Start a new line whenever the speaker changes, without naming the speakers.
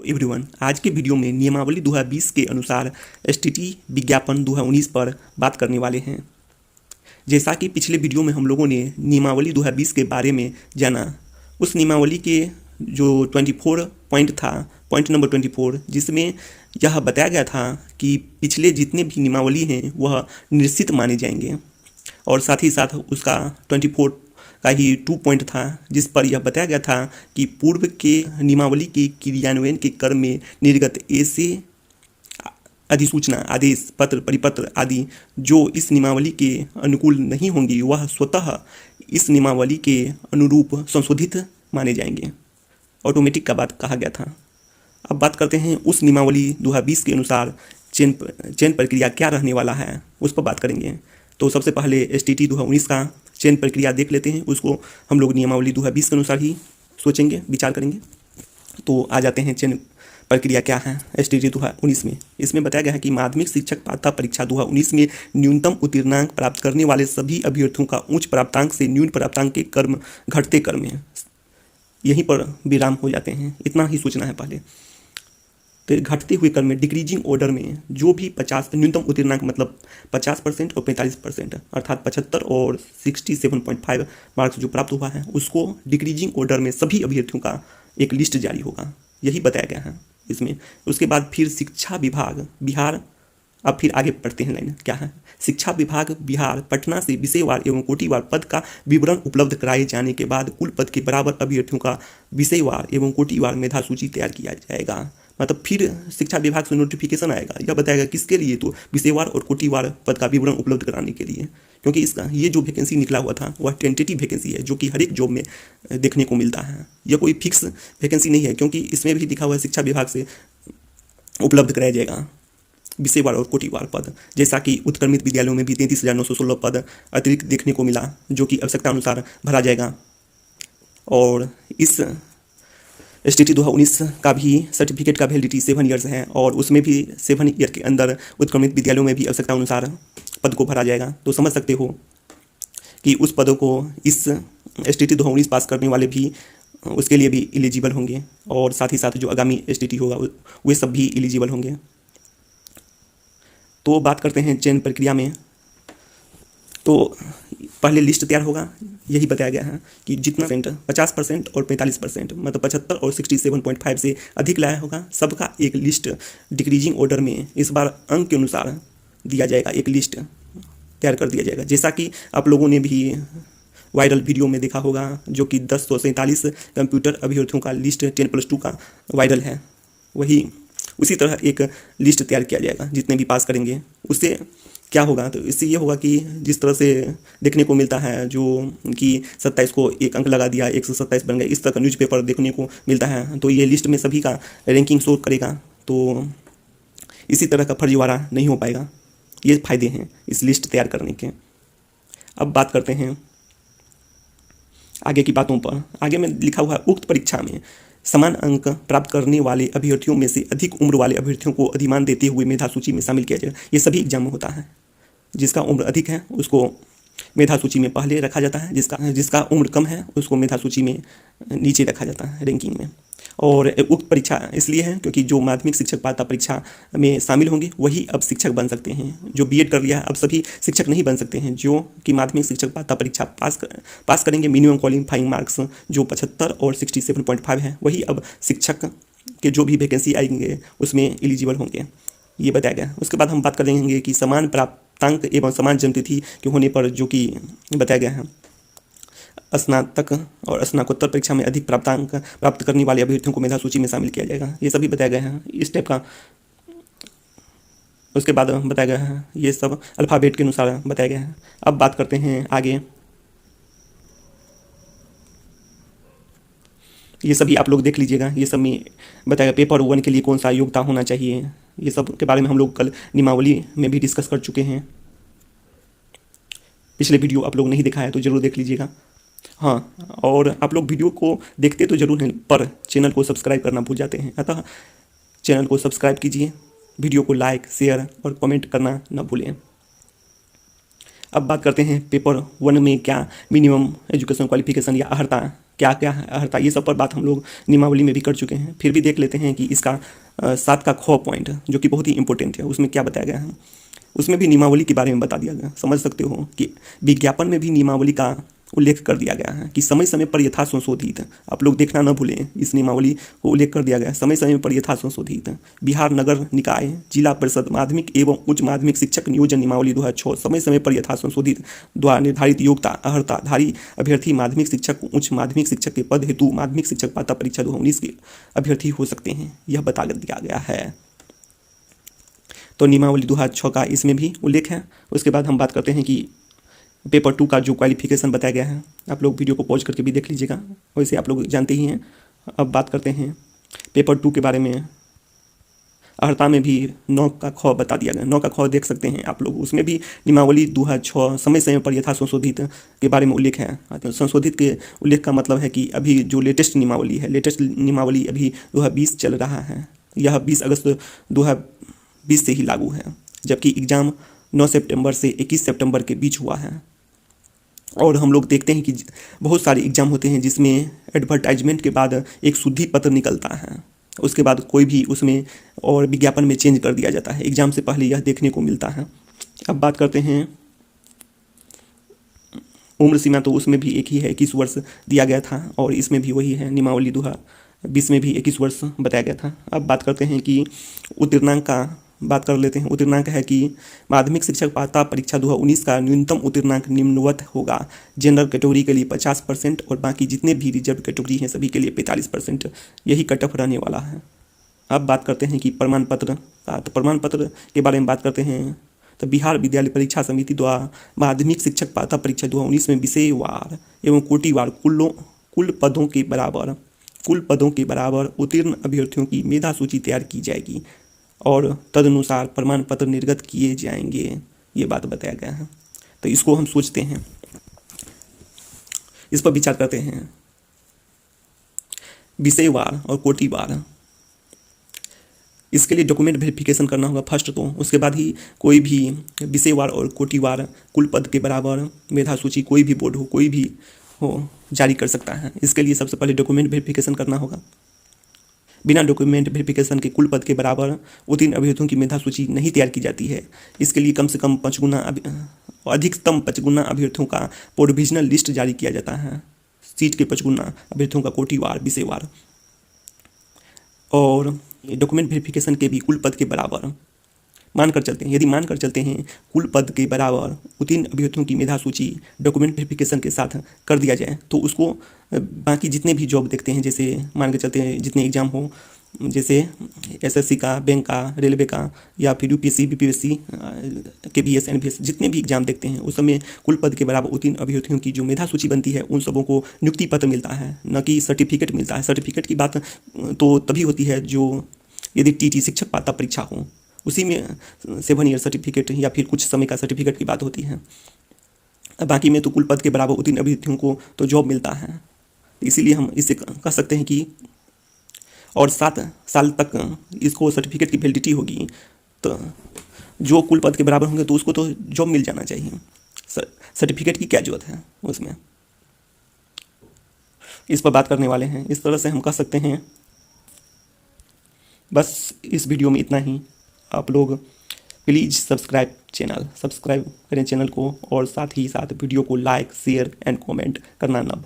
Everyone, आज के video में नियमावली 2020 के अनुसार एसटीटी विज्ञापन 2019 पर बात करने वाले हैं। जैसा कि पिछले वीडियो में हम लोगों ने नियमावली 2020 के बारे में जाना, उस नियमावली के जो 24 पॉइंट था, पॉइंट नंबर 24, जिसमें यह बताया गया था कि पिछले जितने भी नियमावली हैं वह निश्चित माने जाएंगे, और साथ ही साथ उसका 24 का ही 2 पॉइंट था जिस पर यह बताया गया था कि पूर्व के नियमावली के क्रियान्वयन के क्रम में निर्गत ऐसे अधिसूचना, आदेश, पत्र, परिपत्र आदि जो इस नियमावली के अनुकूल नहीं होंगी वह स्वतः इस नियमावली के अनुरूप संशोधित माने जाएंगे। ऑटोमेटिक का बात कहा गया था। अब बात करते हैं उस नियमावली 2020 के अनुसार चयन प्रक्रिया क्या रहने वाला है, उस पर बात करेंगे। तो सबसे पहले एसटीटी 2019 का चयन प्रक्रिया देख लेते हैं। उसको हम लोग नियमावली 2020 के अनुसार ही सोचेंगे, विचार करेंगे। तो आ जाते हैं चयन प्रक्रिया क्या है एसटीटी 2019 में। इसमें बताया गया है कि माध्यमिक शिक्षक पात्रता परीक्षा 2019 में न्यूनतम उत्तीर्णांक प्राप्त करने वाले सभी अभ्यर्थियों का उच्च प्राप्तांक से न्यून प्राप्तांक के क्रम घटते क्रम में, यहीं पर विराम हो जाते हैं, इतना ही सोचना है पहले। तो घटते हुए क्रम में डिक्रीजिंग ऑर्डर में जो भी 50 न्यूनतम उत्तीर्णांक मतलब 50% और 45%, अर्थात 75 और 67.5 मार्क्स जो प्राप्त हुआ है उसको डिक्रीजिंग ऑर्डर में सभी अभ्यर्थियों का एक लिस्ट जारी होगा, यही बताया गया है इसमें। उसके बाद फिर शिक्षा विभाग बिहार, अब फिर आगे पढ़ते हैं लाइन क्या है। शिक्षा विभाग बिहार पटना से विषयवार एवं कोटिवार पद का विवरण उपलब्ध कराए जाने के बाद कुल पद के बराबर अभ्यर्थियों का विषयवार एवं कोटिवार मेधा सूची तैयार किया जाएगा। मतलब फिर शिक्षा विभाग से नोटिफिकेशन आएगा, यह बताएगा किसके लिए, तो विषयवार और कोटिवार पद का विवरण उपलब्ध कराने के लिए। क्योंकि इसका ये जो वैकेंसी निकला हुआ था वह टेंटेटिव वैकेंसी है जो कि हर एक जॉब में देखने को मिलता है। यह कोई फिक्स वैकेंसी नहीं है, क्योंकि इसमें भी लिखा हुआ है शिक्षा विभाग से उपलब्ध कराया जाएगा विषयवार और कोटिवार पद। जैसा कि उत्क्रमित विद्यालयों में भी 33,916 पद अतिरिक्त देखने को मिला जो कि आवश्यकता अनुसार भरा जाएगा। और इस एसटीटी 2019 का भी सर्टिफिकेट का वैलिडिटी 7 ईयर्स है, और उसमें भी 7 ईयर के अंदर उत्क्रमित विद्यालयों में भी आवश्यकता अनुसार पद को भरा जाएगा। तो समझ सकते हो कि उस पदों को इस एसटीटी 2019 पास करने वाले भी उसके लिए भी एलिजिबल होंगे, और साथ ही साथ जो आगामी एसटीटी होगा वे सब भी एलिजिबल होंगे। तो बात करते हैं चयन प्रक्रिया में। तो पहले लिस्ट तैयार होगा, यही बताया गया है कि जितना 50% और 45%, मतलब 75 और 67.5 से अधिक लाया होगा सबका एक लिस्ट डिक्रीजिंग ऑर्डर में इस बार अंक के अनुसार दिया जाएगा, एक लिस्ट तैयार कर दिया जाएगा। जैसा कि आप लोगों ने भी वायरल वीडियो में देखा होगा जो कि 1047 कंप्यूटर अभ्यर्थियों का लिस्ट 10+2 का वायरल है, वही उसी तरह एक लिस्ट तैयार किया जाएगा जितने भी पास करेंगे। उससे क्या होगा, तो इससे ये होगा कि जिस तरह से देखने को मिलता है जो कि 27 को एक अंक लगा दिया 127 बन गए, इस तरह का न्यूज़पेपर देखने को मिलता है। तो ये लिस्ट में सभी का रैंकिंग शो करेगा, तो इसी तरह का फर्जीवाड़ा नहीं हो पाएगा। ये फायदे हैं इस लिस्ट तैयार करने के। अब बात करते हैं आगे की बातों पर। आगे में लिखा हुआ है उक्त परीक्षा में समान अंक प्राप्त करने वाले अभ्यर्थियों में से अधिक उम्र वाले अभ्यर्थियों को अधिमान देते हुए मेधा सूची में शामिल किया जाएगा। ये सभी एग्जाम में होता है। जिसका उम्र अधिक है उसको मेधा सूची में पहले रखा जाता है, जिसका उम्र कम है उसको मेधा सूची में नीचे रखा जाता है रैंकिंग में। और उक्त परीक्षा इसलिए है क्योंकि जो माध्यमिक शिक्षक पात्रता परीक्षा में शामिल होंगे वही अब शिक्षक बन सकते हैं। जो बीएड कर लिया है अब सभी शिक्षक नहीं बन सकते हैं। जो कि माध्यमिक शिक्षक पात्रता परीक्षा पास करेंगे मिनिमम क्वालिफाइंग मार्क्स जो 75 और 67.5 है, वही अब शिक्षक के जो भी वैकेंसी आएंगे उसमें एलिजिबल होंगे, ये बताया गया। उसके बाद हम बात करेंगे कि समान प्राप्तांक एवं समान जन्मतिथि के होने पर जो कि बताया गया है स्नातक और स्नातकोत्तर परीक्षा में अधिक प्राप्तांक प्राप्त करने वाले अभ्यर्थियों को मेधा सूची में शामिल किया जाएगा। ये सभी बताया गया है इस टाइप का। उसके बाद बताया गया है ये सब अल्फ़ाबेट के अनुसार बताया गया है। अब बात करते हैं आगे। ये सभी आप लोग देख लीजिएगा, ये सब में बताया पेपर 1 के लिए कौन सा योग्यता होना चाहिए, ये सब के बारे में हम लोग कल नियमावली में भी डिस्कस कर चुके हैं। पिछले वीडियो आप लोग नहीं देखा है तो ज़रूर देख लीजिएगा। हाँ, और आप लोग वीडियो को देखते तो जरूर हैं पर चैनल को सब्सक्राइब करना भूल जाते हैं, अतः चैनल को सब्सक्राइब कीजिए, वीडियो को लाइक, शेयर और कमेंट करना न भूलें। अब बात करते हैं पेपर 1 में क्या मिनिमम एजुकेशन क्वालिफिकेशन या अर्हता क्या क्या है, अर्हता ये सब पर बात हम लोग नियमावली में भी कर चुके हैं। फिर भी देख लेते हैं कि इसका 7 का ख पॉइंट जो कि बहुत ही इंपॉर्टेंट है, उसमें क्या बताया गया है। उसमें भी नियमावली के बारे में बता दिया गया। समझ सकते हो कि विज्ञापन में भी नियमावली का उल्लेख कर दिया गया है कि समय समय पर यथा संशोधित, आप लोग देखना न भूलें, इस नियमावली को उल्लेख कर दिया गया है, समय समय पर यथा संशोधित बिहार नगर निकाय जिला परिषद माध्यमिक एवं उच्च माध्यमिक शिक्षक नियोजन नियमावली 2006 समय समय पर यथा संशोधित द्वारा निर्धारित योग्यता अर्हताधारी अभ्यर्थी माध्यमिक शिक्षक उच्च माध्यमिक शिक्षक के पद हेतु माध्यमिक शिक्षक पात्रता परीक्षा 2019 के अभ्यर्थी हो सकते हैं, यह बता दिया गया है। तो नियमावली 2006 का इसमें भी उल्लेख है। उसके बाद हम बात करते हैं कि पेपर 2 का जो क्वालिफिकेशन बताया गया है, आप लोग वीडियो को पॉज करके भी देख लीजिएगा, वैसे आप लोग जानते ही हैं। अब बात करते हैं पेपर 2 के बारे में। अर्हता में भी 9 का ख बता दिया गया, 9 का ख देख सकते हैं आप लोग। उसमें भी नियमावली 2006 समय समय पर यथा संशोधित के बारे में उल्लेख है। तो संशोधित के उल्लेख का मतलब है कि अभी जो लेटेस्ट नियमावली है, लेटेस्ट नियमावली अभी 2020 चल रहा है, यह 20 अगस्त 2020 से ही लागू है, जबकि एग्ज़ाम 9 सितंबर से 21 सितंबर के बीच हुआ है। और हम लोग देखते हैं कि बहुत सारे एग्ज़ाम होते हैं जिसमें एडवर्टाइजमेंट के बाद एक शुद्धि पत्र निकलता है, उसके बाद कोई भी उसमें और विज्ञापन में चेंज कर दिया जाता है। एग्ज़ाम से पहले यह देखने को मिलता है। अब बात करते हैं उम्र सीमा, तो उसमें भी एक ही है, 21 वर्ष दिया गया था, और इसमें भी वही है, नियमावली 2020 में भी 21 वर्ष बताया गया था। अब बात करते हैं कि उत्तीर्णांक का बात कर लेते हैं। उत्तीर्णांक है कि माध्यमिक शिक्षक पात्रता परीक्षा 2019 का न्यूनतम उत्तीर्णांक निम्नवत होगा। जनरल कैटेगरी के लिए 50% और बाकी जितने भी रिजर्व कैटेगरी हैं सभी के लिए 45%, यही कट ऑफ रहने वाला है। अब बात करते हैं कि प्रमाण पत्र का, तो प्रमाण पत्र के बारे में बात करते हैं। तो बिहार विद्यालय परीक्षा समिति द्वारा माध्यमिक शिक्षक पात्रता परीक्षा 2019 में विषयवार एवं कोटिवार कुल पदों के बराबर उत्तीर्ण अभ्यर्थियों की मेधा सूची तैयार की जाएगी और तदनुसार प्रमाण पत्र निर्गत किए जाएंगे, ये बात बताया गया है। तो इसको हम सोचते हैं, इस पर विचार करते हैं। विषयवार और कोटिवार, इसके लिए डॉक्यूमेंट वेरिफिकेशन करना होगा फर्स्ट, तो उसके बाद ही कोई भी विषयवार और कोटिवार कुल पद के बराबर मेधा सूची कोई भी बोर्ड हो, कोई भी हो, जारी कर सकता है। इसके लिए सबसे पहले डॉक्यूमेंट वेरिफिकेशन करना होगा। बिना डॉक्यूमेंट वेरिफिकेशन के कुल पद के बराबर उत्तीर्ण अभ्यर्थियों की मेधा सूची नहीं तैयार की जाती है। इसके लिए कम से कम 5 गुना अधिकतम 5 गुना अभ्यर्थियों का प्रोविजनल लिस्ट जारी किया जाता है। सीट के 5 गुना अभ्यर्थियों का कोटिवार विषयवार, और डॉक्यूमेंट वेरिफिकेशन के भी कुल पद के बराबर मानकर चलते हैं। यदि मानकर चलते हैं कुल पद के बराबर उत्तीर्ण अभ्यर्थियों की मेधा सूची डॉक्यूमेंट वेरिफिकेशन के साथ कर दिया जाए, तो उसको बाकी जितने भी जॉब देखते हैं, जैसे मान के चलते हैं जितने एग्ज़ाम हो, जैसे एसएससी का, बैंक का, रेलवे का, या फिर यूपीएससी, बीपीएससी, केबीएस, एनपीएस, जितने भी एग्जाम देखते हैं उस समय कुल पद के बराबर उत्तीर्ण अभ्यर्थियों की जो मेधा सूची बनती है उन सबों को नियुक्ति पत्र मिलता है, न कि सर्टिफिकेट मिलता है। सर्टिफिकेट की बात तो तभी होती है जो यदि टीटी शिक्षक पात्रता परीक्षा हो, उसी में 7 ईयर सर्टिफिकेट या फिर कुछ समय का सर्टिफिकेट की बात होती है। बाकी में तो कुल पद के बराबर उत्तीर्ण अभ्यर्थियों को तो जॉब मिलता है। इसीलिए हम इससे कह सकते हैं कि और 7 साल तक इसको सर्टिफिकेट की वैलिडिटी होगी, तो जो कुल पद के बराबर होंगे तो उसको तो जॉब मिल जाना चाहिए। सर्टिफिकेट की क्या जरूरत है उसमें, इस पर बात करने वाले हैं। इस तरह से हम कह सकते हैं। बस इस वीडियो में इतना ही। आप लोग प्लीज़ सब्सक्राइब करें चैनल को, और साथ ही साथ वीडियो को लाइक, शेयर एंड कमेंट करना ना भूलें।